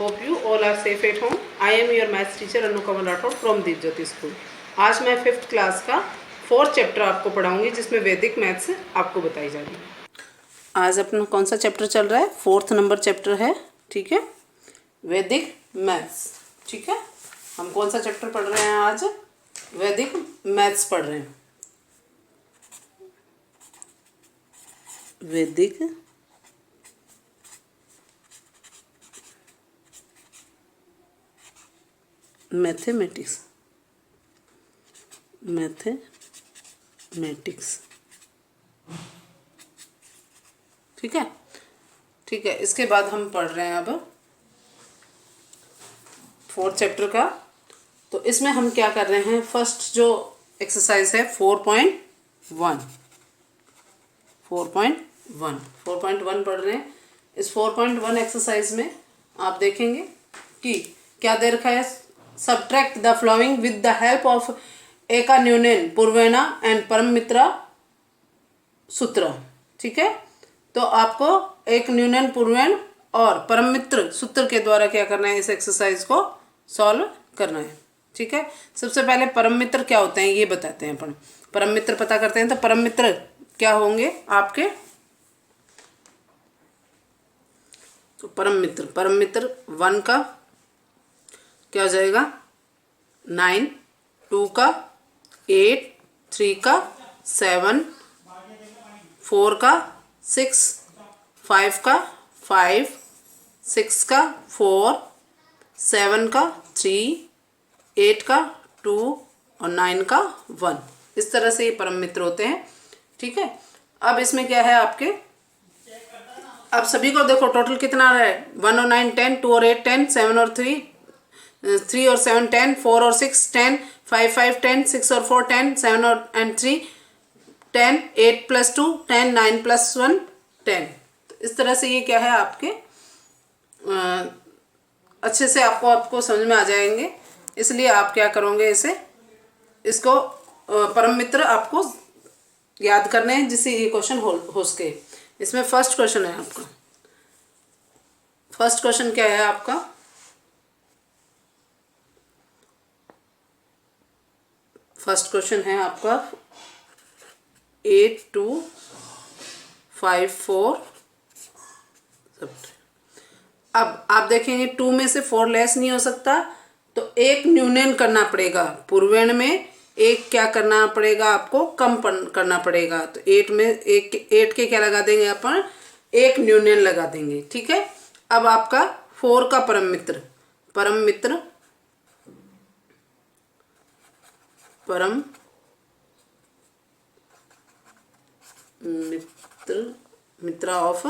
Hope you all are safe at home. I am your maths teacher Anu Kamal Rathore from Deep Jyoti school. आज मैं 5th class का 4th chapter आपको पढ़ाऊंगी, जिसमें वैदिक मैथ्स आपको बताई जा रही है। आज अपना कौन सा चैप्टर चल रहा है? 4th नंबर चैप्टर है, ठीक है, वैदिक मैथ्स। ठीक है, हम कौन सा चैप्टर पढ़ रहे हैं आज? वैदिक मैथ्स पढ़ रहे हैं। वैदिक मैथमेटिक्स ठीक है, ठीक है। इसके बाद हम पढ़ रहे हैं अब 4th चैप्टर का। तो इसमें हम क्या कर रहे हैं? फर्स्ट जो एक्सरसाइज है 4.1 पढ़ रहे हैं। इस 4.1 एक्सरसाइज में आप देखेंगे कि क्या दे रखा है? Subtract the flowing with the help of एका न्यूनेन पूर्वेना एंड परम मित्रा सूत्र। ठीक है, तो आपको एक न्यूनन पूर्वेन और परम मित्र सूत्र के द्वारा क्या करना है? इस एक्सरसाइज को सॉल्व करना है। ठीक है, सबसे पहले परम मित्र क्या होते हैं ये बताते हैं अपन। परम मित्र पता करते हैं। तो परम मित्र क्या होंगे आपके? तो परम मित्र 1 का क्या हो जाएगा? 9, 2 का 8, 3 का 7, 4 का 6, 5 का 5, 6 का 4, 7 का 3, 8 का 2 और 9 का 1। इस तरह से ये परम मित्र होते हैं। ठीक है, अब इसमें क्या है आपके? अब सभी को देखो टोटल कितना है? 1 और 9 10, 2 और 8 10, 7 और 3 3 और 7 10, 4 और 6 10, 5 5 10, 6 और 4 10, 7 और 3 10, 8 + 2 10, 9 + 1 10। तो इस तरह से ये क्या है आपके अच्छे से आपको समझ में आ जाएंगे। इसलिए आप क्या करोगे? इसको परम मित्र आपको याद करने हैं, जिससे ये क्वेश्चन हो सके। इसमें फर्स्ट क्वेश्चन है आपका। फर्स्ट क्वेश्चन क्या है आपका? फर्स्ट क्वेश्चन है आपका 8 2 5 4। अब आप देखेंगे 2 में से 4 लेस नहीं हो सकता, तो एक न्यूनन करना पड़ेगा। पूर्वेण में एक क्या करना पड़ेगा? आपको कम करना पड़ेगा। तो 8 में 8 के क्या लगा देंगे अपन? एक न्यूनन लगा देंगे। ठीक है, अब आपका 4 का परम मित्र मित्रा ऑफ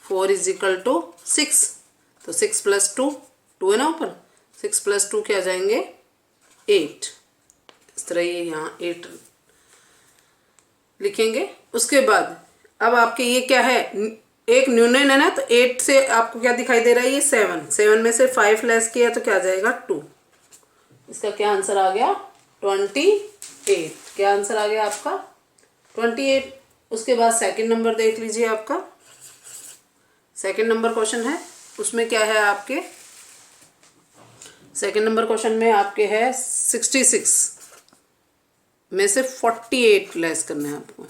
4 = 6। तो 6 + 2 2 है ना ऊपर। 6 + 2 क्या जाएंगे? 8। इस तरह ये यहाँ 8 लिखेंगे। उसके बाद अब आपके ये क्या है? एक न्यूनन है ना, तो 8 से आपको क्या दिखाई दे रहा है? ये 7 में से 5 लेस किया तो क्या आ जाएगा? 2। इसका क्या आंसर आ गया? 28। क्या आंसर आ गया आपका? 28। उसके बाद सेकंड नंबर देख लीजिए आपका। सेकंड नंबर क्वेश्चन है, उसमें क्या है आपके? सेकंड नंबर क्वेश्चन में आपके है 66 में से 48 लेस करना है आपको।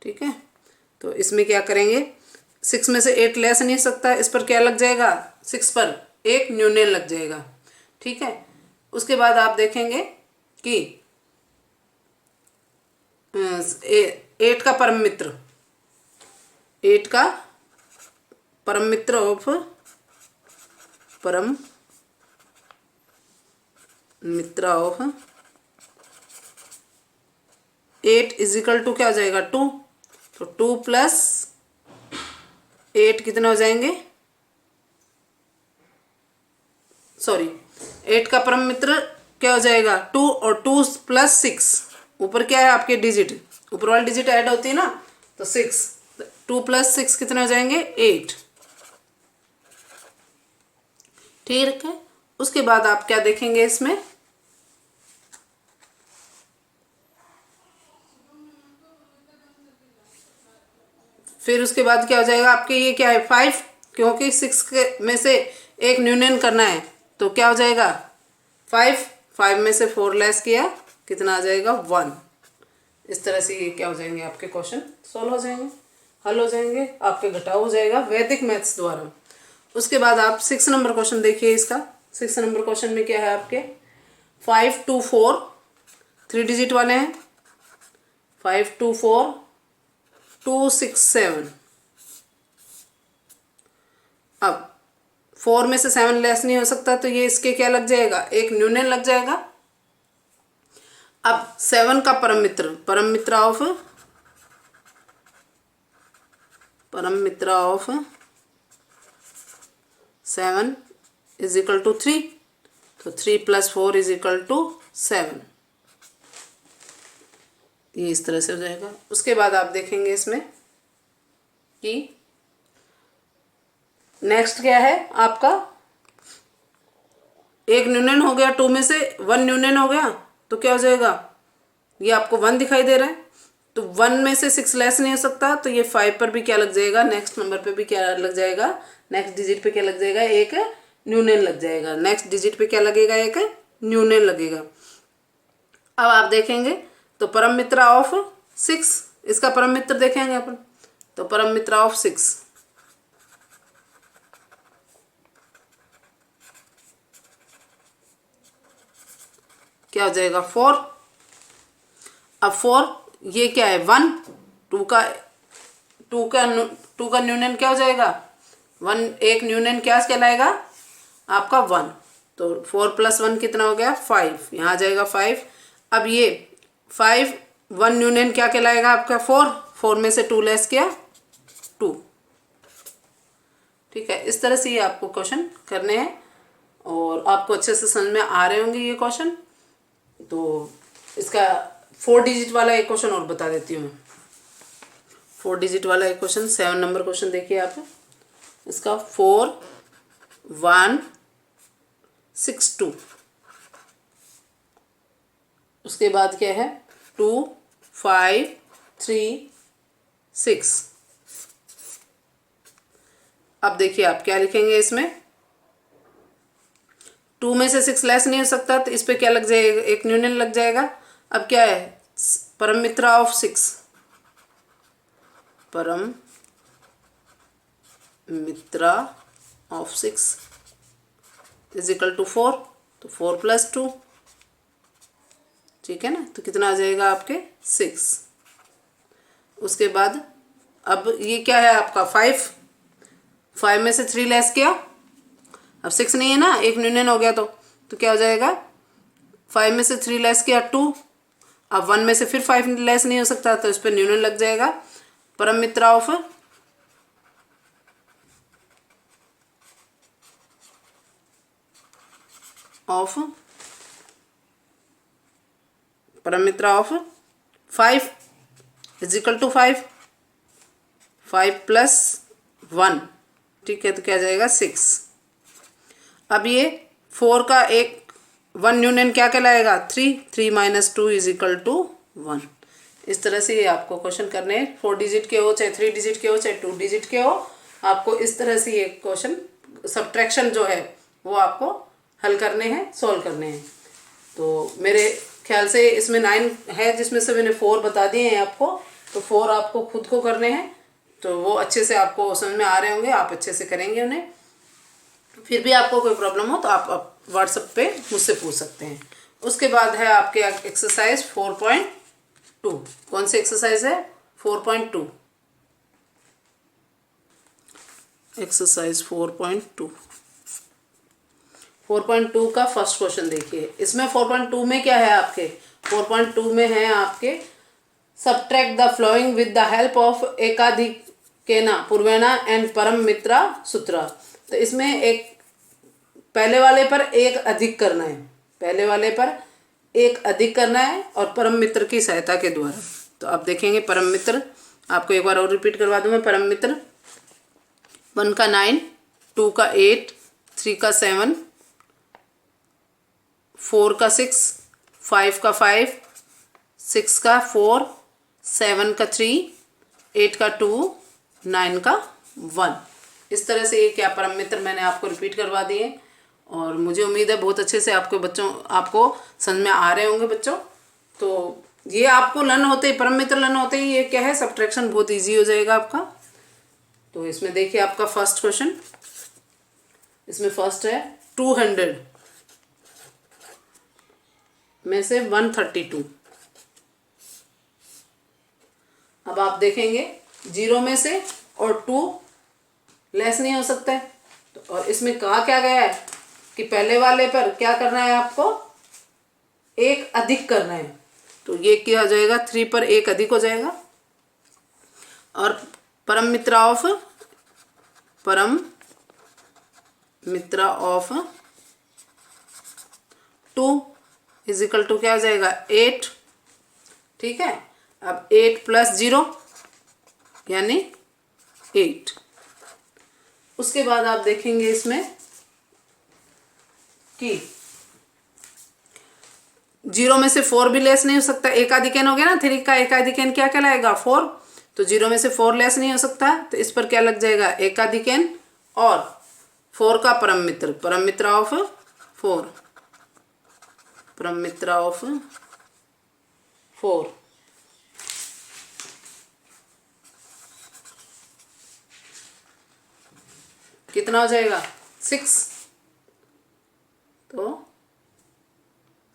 ठीक है, तो इसमें क्या करेंगे? 6 में से 8 लेस नहीं सकता, इस पर क्या लग जाएगा? 6 पर एक न्यूनन लग जाएगा। ठीक है, उसके बाद आप देखेंगे कि 8 का परम मित्र 8 का परम मित्र ऑफ परम मित्रा ऑफ 8 = क्या हो जाएगा? 2। तो 2 + 8 कितने हो जाएंगे? सॉरी, 8 का परम मित्र क्या हो जाएगा? 2 और 2 + 6। ऊपर क्या है आपके डिजिट? ऊपर वाली डिजिट ऐड होती है ना, तो 6। 2 + 6 कितने हो जाएंगे? 8। ठीक है, उसके बाद आप क्या देखेंगे इसमें? फिर उसके बाद क्या हो जाएगा आपके? ये क्या है? 5 क्योंकि 6 के में से एक न्यूनन करना है तो क्या हो जाएगा 5, 5 में से 4 लेस किया कितना आ जाएगा 1। इस तरह से ये क्या हो जाएंगे आपके क्वेश्चन सॉल्व हो जाएंगे, हल हो जाएंगे, आपके घटाव हो जाएगा वैदिक मैथ्स द्वारा। उसके बाद आप 6 नंबर क्वेश्चन देखिए। इसका 6 नंबर क्वेश्चन में क्या है आपके 5 2 4 3 डिजिट वाले हैं 5 2 4 2 6 7। अब 4 में से 7 लेस नहीं हो सकता तो ये इसके क्या लग जाएगा एक न्यूनन लग जाएगा। अब 7 का परम मित्र ऑफ 7 इज इक्वल टू 3, तो 3 + 4 इज इक्वल टू 7। ये इस तरह से हो जाएगा। उसके बाद आप देखेंगे इसमें कि नेक्स्ट क्या है आपका एक न्यूनन हो गया 2 में से 1 न्यूनन हो गया तो क्या हो जाएगा ये आपको 1 दिखाई दे रहा है तो 1 में से 6 लेस नहीं हो सकता तो ये 5 पर भी क्या लग जाएगा नेक्स्ट नंबर पे भी क्या लग जाएगा नेक्स्ट डिजिट पे क्या लग जाएगा एक न्यूनन लग जाएगा। नेक्स्ट डिजिट पे क्या लगेगा एक न्यूनन लगेगा। अब आप देखेंगे तो परम मित्र ऑफ 6 इसका परम मित्र देखेंगे अपन तो परम मित्र ऑफ 6 क्या हो जाएगा 4। अब 4 ये क्या है 1 2 का न्यूनन क्या हो जाएगा 1 एक न्यूनन क्या कहलाएगा आपका 1 तो 4 + 1 कितना हो गया 5 यहाँ आ जाएगा 5। अब ये 5 1 न्यूनन क्या कहलाएगा आपका 4 में से 2 लेस किया 2। ठीक है इस तरह से ये आपको क्वेश्चन करने हैं और आपको अच्छे से समझ में आ रहे होंगे ये क्वेश्चन। तो इसका 4 डिजिट वाला एक क्वेश्चन और बता देती हूँ। 4 डिजिट वाला एक क्वेश्चन 7 नंबर क्वेश्चन देखिए आप इसका 4 1 6 2 उसके बाद क्या है 2 5 3 6। अब देखिए आप क्या लिखेंगे इसमें 2 में से 6 लेस नहीं हो सकता तो इस पे क्या लग जाएगा एक न्यूनन लग जाएगा। अब क्या है परम मित्र ऑफ 6 परम मित्र ऑफ 6 इज इक्वल टू 4 तो 4 + 2 ठीक है ना तो कितना आ जाएगा आपके 6। उसके बाद अब ये क्या है आपका 5 में से 3 लेस किया अब 6 नहीं है ना एक न्यूनन हो गया तो क्या हो जाएगा 5 में से 3 लेस किया 2। अब 1 में से फिर 5 लेस नहीं हो सकता तो इस पर न्यूनन लग जाएगा। परम मित्र ऑफ परम मित्र ऑफ 5 इज इक्वल टू 5 + 1 ठीक है तो क्या जाएगा 6। अब ये 4 का एक 1 न्यूनन क्या कहलाएगा 3 - 2 इज इक्वल टू 1। इस तरह से ये आपको क्वेश्चन करने हैं 4 डिजिट के हो चाहे 3 डिजिट के हो चाहे 2 डिजिट के हो आपको इस तरह से ये क्वेश्चन सब्ट्रैक्शन जो है वो आपको हल करने हैं सॉल्व करने हैं। तो मेरे ख्याल से इसमें 9 है जिसमें से मैंने 4 बता दिए हैं आपको तो 4 आपको खुद को करने हैं तो वो अच्छे से आपको समझ में आ रहे होंगे आप अच्छे से करेंगे उन्हें। फिर भी आपको कोई प्रॉब्लम हो तो आप व्हाट्सएप पे मुझसे पूछ सकते हैं। उसके बाद है आपके एक्सरसाइज 4.2 कौन सी एक्सरसाइज है 4.2 एक्सरसाइज 4.2 का फर्स्ट क्वेश्चन देखिए। इसमें 4.2 में क्या है आपके 4.2 में है आपके subtract the flowing with the help of एकाधिकेन पूर्वेण एंड परम मित्र सूत्र। तो इसमें एक पहले वाले पर एक अधिक करना है पहले वाले पर एक अधिक करना है और परम मित्र की सहायता के द्वारा। तो आप देखेंगे परम मित्र आपको एक बार और रिपीट करवा दूँ मैं। परम मित्र 1 का 9 2 का 8 3 का 7 4 का 6 5 का 5 6 का 4 7 का 3 8 का 2 9 का 1। इस तरह से ये क्या परम मित्र मैंने आपको रिपीट करवा दिए, और मुझे उम्मीद है बहुत अच्छे से आपको समझ में आ रहे होंगे बच्चों। तो ये आपको लर्न होते ही, परम मित्र लर्न होते ही ये क्या है, सब्ट्रैक्शन बहुत ईजी हो जाएगा आपका। तो इसमें देखिए आपका फर्स्ट क्वेश्चन, इसमें फर्स्ट है 200 में से 132। अब आप देखेंगे 0 में से और 2 लेस नहीं हो सकता है, तो और इसमें कहा क्या गया है कि पहले वाले पर क्या करना है, आपको 1 अधिक करना है। तो ये क्या हो जाएगा, 3 पर 1 अधिक हो जाएगा। और परम मित्रा ऑफ 2 इज इक्वल टू क्या हो जाएगा, 8। ठीक है, अब 8 + 0 यानी 8। उसके बाद आप देखेंगे इसमें कि 0 में से 4 भी लेस नहीं हो सकता, एकाधिक n हो गया ना, 3 का एकाधिक n क्या कहलाएगा, 4। तो 0 में से 4 लेस नहीं हो सकता, तो इस पर क्या लग जाएगा, एकाधिक n और 4 का परम मित्र ऑफ 4, परम मित्र ऑफ 4। कितना हो जाएगा, 6। तो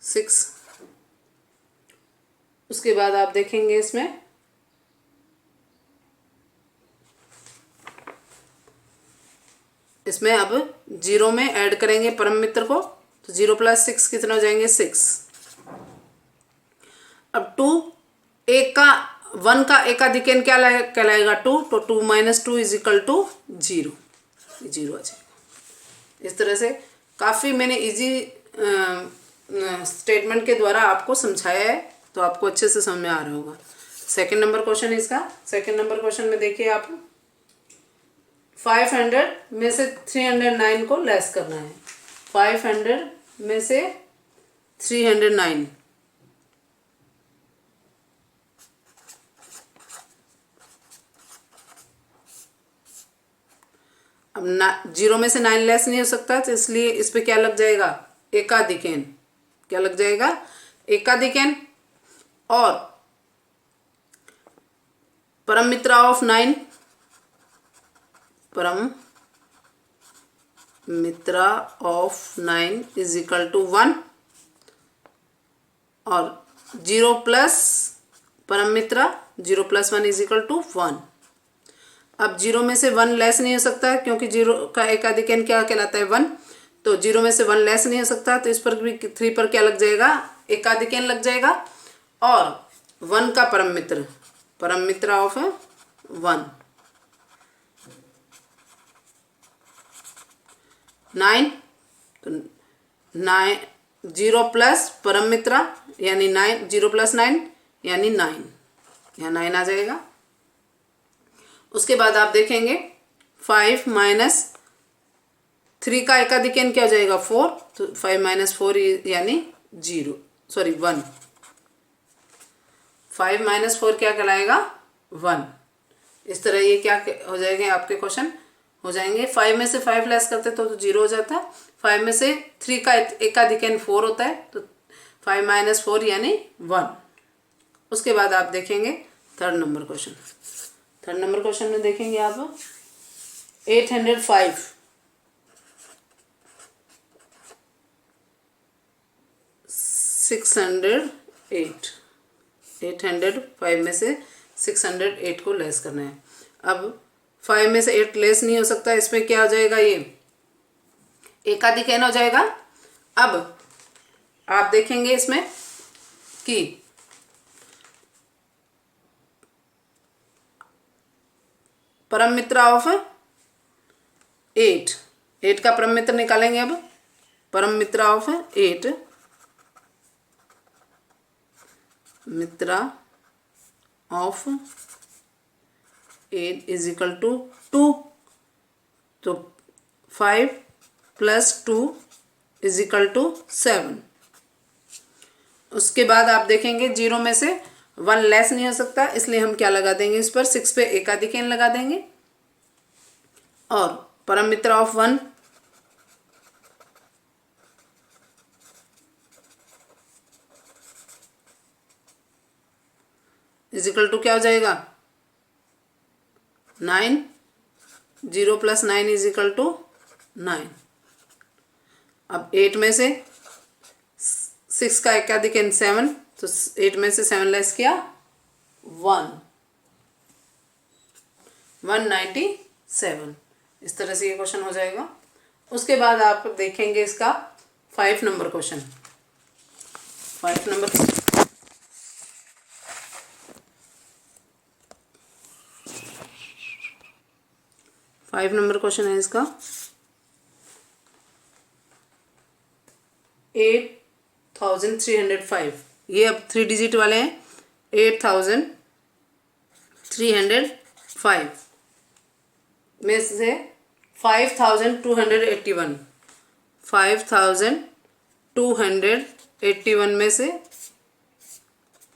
6। उसके बाद आप देखेंगे इसमें अब 0 में ऐड करेंगे परम मित्र को, तो 0 + 6 कितना हो जाएंगे, 6। अब 2 1 का एकाधिक n क्या कहलाएगा, 2। तो 2 - 2 इज इक्वल टू 0, 0 आ जाएगा। इस तरह से काफ़ी मैंने इजी स्टेटमेंट के द्वारा आपको समझाया है, तो आपको अच्छे से समझ में आ रहा होगा। सेकंड नंबर क्वेश्चन है इसका। सेकंड नंबर क्वेश्चन में देखिए आप 500 में से 309 को लेस करना है। 500 में से 309, अब 0 में से 9 लेस नहीं हो सकता, तो इसलिए इस पे क्या लग जाएगा, एकाधिक n। क्या लग जाएगा, एकाधिक n। और परम मित्र ऑफ 9, परम मित्र ऑफ 9 इज इक्वल टू 1, और 0 प्लस परम मित्र 0 + 1 इज इक्वल टू 1। अब 0 में से 1 लेस नहीं हो सकता है, क्योंकि 0 का एकाधिक n क्या कहलाता है, 1। तो 0 में से 1 लेस नहीं हो सकता, तो इस पर भी 3 पर क्या लग जाएगा, एकाधिक n लग जाएगा। और 1 का परम मित्र ऑफ 1, 9। तो 9, 0 प्लस परम मित्र यानी 9, 0 + 9 यानी 9, यहाँ 9 आ जाएगा। उसके बाद आप देखेंगे 5 - 3 का एकाधिक n क्या हो जाएगा, 4। तो 5 - 4 यानी 1। 5 - 4 क्या कहलाएगा, 1। इस तरह ये क्या हो जाएंगे आपके क्वेश्चन हो जाएंगे। 5 में से 5 लेस करते तो 0 हो जाता है। 5 में से 3 का एकाधिक n 4 होता है, तो 5 - 4 यानी 1। उसके बाद आप देखेंगे third number question. Third number question में देखेंगे आप 805 608, 805 में से 608 को लेस करना है। अब 5 में से 8 लेस नहीं हो सकता, इसमें क्या हो जाएगा, ये एकाधिक n हो जाएगा। अब आप देखेंगे इसमें कि परम मित्र ऑफ 8 का परम मित्र निकालेंगे। अब परम मित्र ऑफ 8, मित्र ऑफ 8 इज इक्वल टू 2। तो 5 + 2 इज इक्वल टू 7। उसके बाद आप देखेंगे 0 में से 1 लेस नहीं हो सकता, इसलिए हम क्या लगा देंगे, इस पर 6 पे एकाधिक n लगा देंगे। और परम मित्र ऑफ 1 इज इक्वल टू क्या हो जाएगा 9, 0 + 9 इज इक्वल टू 9। अब 8 में से 6 का एकाधिकन 7, तो 8 में से 7 लेस किया 197। इस तरह से ये क्वेश्चन हो जाएगा। उसके बाद आप देखेंगे इसका 5 नंबर क्वेश्चन। 5 नंबर क्वेश्चन है इसका 8305। ये अब 3 डिजिट वाले हैं। 8305 में से 5281 5281 में से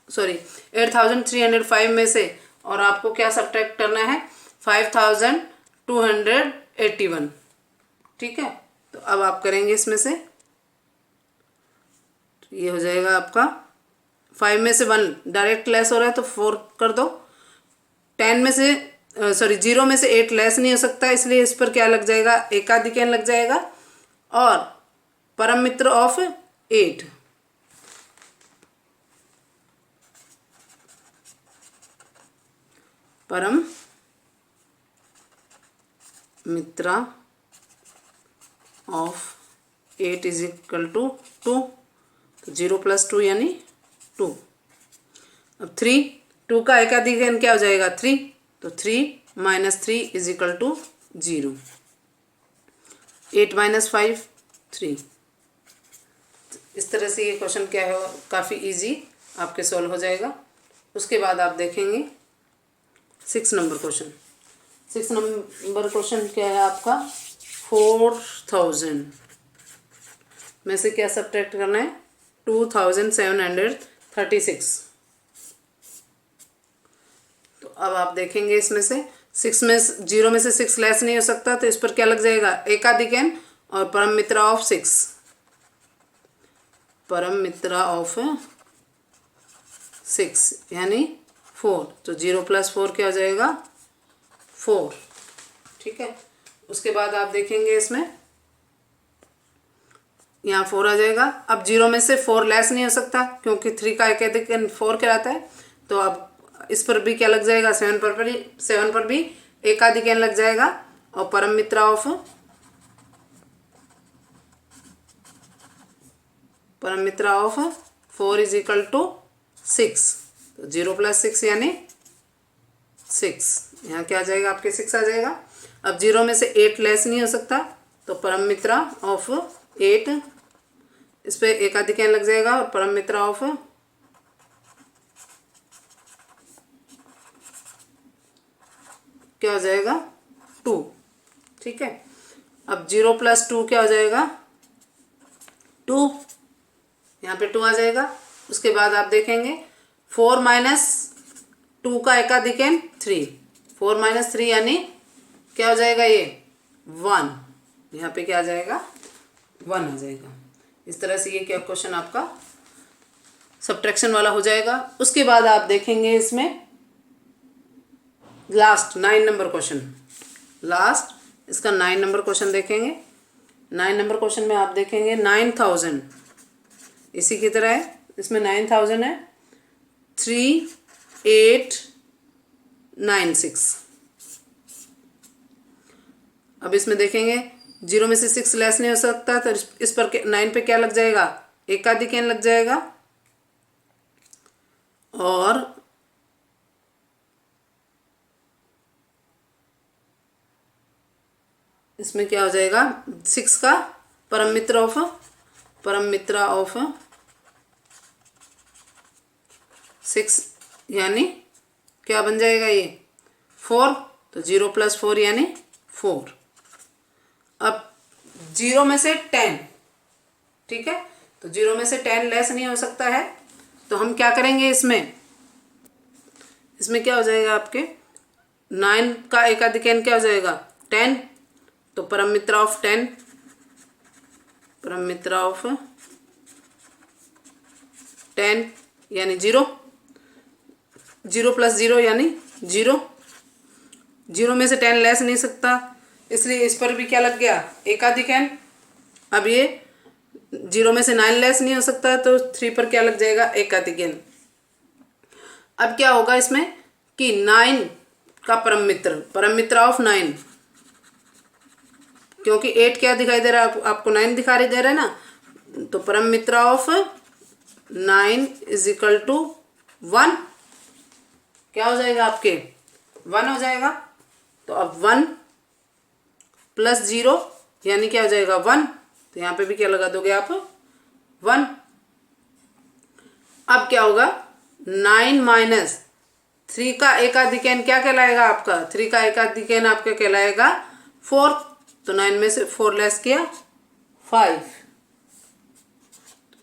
8305 में से, और आपको क्या सब्ट्रैक्ट करना है 5281। ठीक है, तो अब आप करेंगे इसमें से, ये हो जाएगा आपका 5 में से 1 डायरेक्ट लेस हो रहा है तो 4 कर दो। 10 में से 0 में से 8 लेस नहीं हो सकता, इसलिए इस पर क्या लग जाएगा एकाधिकन लग जाएगा। और परम मित्र ऑफ 8 परम मित्रा ऑफ 8 इज इक्वल टू 2, तो 0 + 2 यानी 2। अब 2 का एकाधिकन क्या हो जाएगा 3, तो 3 - 3 इज इक्वल टू 0। 8 - 5 3। इस तरह से ये क्वेश्चन क्या है काफ़ी इजी आपके सॉल्व हो जाएगा। उसके बाद आप देखेंगे 6 नंबर क्वेश्चन। 6 नंबर क्वेश्चन क्या है आपका 4000 में से क्या सब्ट्रैक्ट करना है 2736। तो अब आप देखेंगे इसमें से 6 में 0 में से 6 लेस नहीं हो सकता, तो इस पर क्या लग जाएगा एकाधिकन और परम मित्रा ऑफ 6। परम मित्रा ऑफ 6 यानी 4, तो 0 + 4 क्या हो जाएगा 4। ठीक है, उसके बाद आप देखेंगे इसमें यहाँ 4 आ जाएगा। अब 0 में से 4 लेस नहीं हो सकता क्योंकि 3 का एकाधिकन 4 कहलाता है, तो अब इस पर भी क्या लग जाएगा 7 पर भी एकाधिकन लग जाएगा। और परम मित्रा ऑफ 4 इज इक्वल टू 6, तो 0 + 6 यानी 6। यहाँ क्या आ जाएगा आपके 6 आ जाएगा। अब 0 में से 8 लेस नहीं हो सकता, तो परम मित्रा ऑफ 8 इस पे एकाधिकन लग जाएगा और परम मित्रा ऑफ क्या हो जाएगा 2। ठीक है, अब 0 + 2 क्या हो जाएगा 2, यहाँ पे 2 आ जाएगा। उसके बाद आप देखेंगे 4 - 2 का एकाधिकन 3, 4 - 3 यानी क्या हो जाएगा ये 1, यहाँ पे क्या आ जाएगा 1 आ जाएगा। इस तरह से ये क्या क्वेश्चन आपका सब्ट्रैक्शन वाला हो जाएगा। उसके बाद आप देखेंगे इसमें लास्ट 9 नंबर क्वेश्चन। लास्ट इसका 9 नंबर क्वेश्चन देखेंगे। 9 नंबर क्वेश्चन में आप देखेंगे 9000 इसी की तरह है, इसमें 9000 है 3896। अब इसमें देखेंगे 0 में से 6 लेस नहीं हो सकता, तो इस पर 9 पे क्या लग जाएगा एकाधिकन लग जाएगा। और इसमें क्या हो जाएगा 6 का परम मित्र ऑफ 6 यानी क्या बन जाएगा ये 4, तो 0 + 4 यानी 4। अब 0 में से 10, ठीक है, तो 0 में से 10 लेस नहीं हो सकता है, तो हम क्या करेंगे इसमें क्या हो जाएगा आपके 9 का एकाधिकन क्या हो जाएगा 10, तो परम मित्र ऑफ 10, परम मित्र ऑफ 10 यानी 0, 0 प्लस 0 यानी 0, 0 में से 10 लेस नहीं सकता, इसलिए इस पर भी क्या लग गया, एकाधिक n। अब ये 0 में से 9 लेस नहीं हो सकता, तो 3 पर क्या लग जाएगा, एकाधिक n। अब क्या होगा इसमें कि 9 का परम मित्र ऑफ 9, क्योंकि 8 क्या दिखाई दे रहा है आपको, 9 दिखाई दे रहा है ना, तो परम मित्र ऑफ 9 इज इक्वल टू 1, क्या हो जाएगा आपके, 1 हो जाएगा। तो अब 1 प्लस 0 यानी क्या हो जाएगा, 1, तो यहाँ पे भी क्या लगा दोगे आप, 1। अब क्या होगा, 9 माइनस 3 का एकाधिक n क्या कहलाएगा आपका, 3 का एकाधिक n आपका कहलाएगा 4, तो 9 में से 4 लेस किया 5,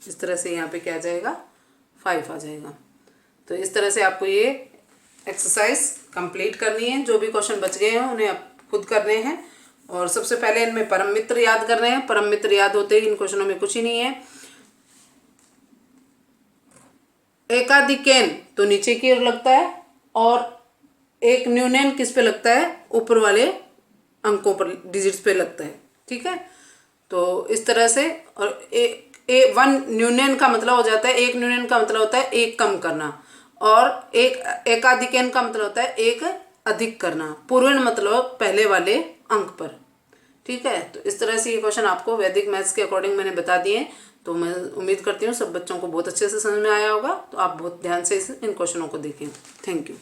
इस तरह से यहाँ पे क्या आ जाएगा, 5 आ जाएगा। तो इस तरह से आपको ये एक्सरसाइज कंप्लीट करनी है, जो भी क्वेश्चन बच गए हैं उन्हें आप खुद करने हैं। और सबसे पहले इनमें परम मित्र याद कर रहे हैं, परम मित्र याद होते ही इन क्वेश्चनों में कुछ ही नहीं है। एकाधिक n तो नीचे की ओर लगता है और एक न्यूनन किस पे लगता है, ऊपर वाले अंकों पर, डिजिट्स पे लगता है, ठीक है। तो इस तरह से, और वन न्यूनन का मतलब हो जाता है, एक न्यूनन का मतलब होता है एक कम करना, और एक एकाधिक n का मतलब होता है एक अधिक करना, पूर्वण मतलब पहले वाले अंक पर, ठीक है। तो इस तरह से ये क्वेश्चन आपको वैदिक मैथ्स के अकॉर्डिंग मैंने बता दिए। तो मैं उम्मीद करती हूँ सब बच्चों को बहुत अच्छे से समझ में आया होगा। तो आप बहुत ध्यान से इन क्वेश्चनों को देखें। Thank you.